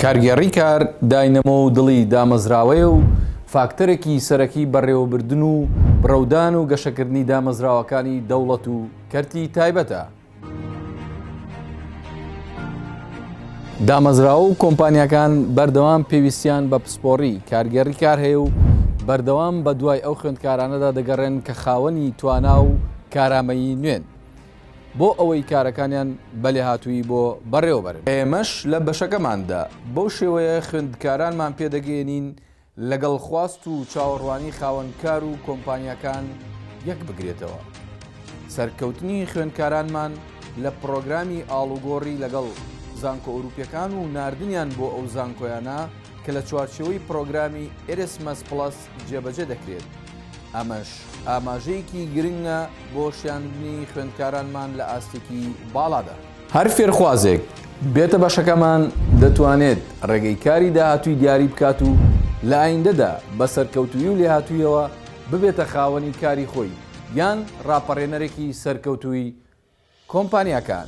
کارگێڕی کار داینەمە و دڵی دامەزراوەیە و فاکتەرێکی سەرەکی بەڕێوەبردن و بڕەودان و گەشەکردنی دامەزراوەکانی دەوڵەت و کەرتی تایبەتە. دامەزراوە و کۆمپانیاکان بەردەوام پێویستیان بە پسپۆڕی کارگێڕی کار هەیە و بەردەوام بە دوای ئەو خوێندکارانەدا دەگەڕێن کە خاوەنی توانا و کارامەیی نوێن بۆ ئەوەی کارەکانیان بەلێهاتووی بۆ بەڕێوەبەرن. ئێمەش لە بەشەکەماندا بەو شێوەیە خوێندکارانمان پێدەگەێنین لەگەڵ خواست و چاوەڕوانی خاوەنکار و کۆمپانیاکان یەک بگرێتەوە. سەرکەوتنی خوێندکارانمان لە پرۆگرامی ئاڵوگۆڕی لەگەڵ زانکۆ ئەوروپیەکان و ناردنیان بۆ ئەو زانکۆیانە کە لە چوارچێوەی پرۆگرامی ئێراسمەس پڵەس جێبەجێ دەکرێت. ئەمەش ئاماژەیەکی گرنگە بۆ شایاندنی خوێندکارانمان لە ئاستێکی باڵادا. هەر فێرخوازێک بێتە بەشەکەمان دەتوانێت ڕێگەی کاری داهاتووی دیاری بکات و لە ئایندەدا بە سەرکەوتووی و لێهاتوویەوە ببێتە خاوەنی کاری خۆی یان ڕاپەڕێنەرێکی سەرکەوتووی کۆمپانیاکان.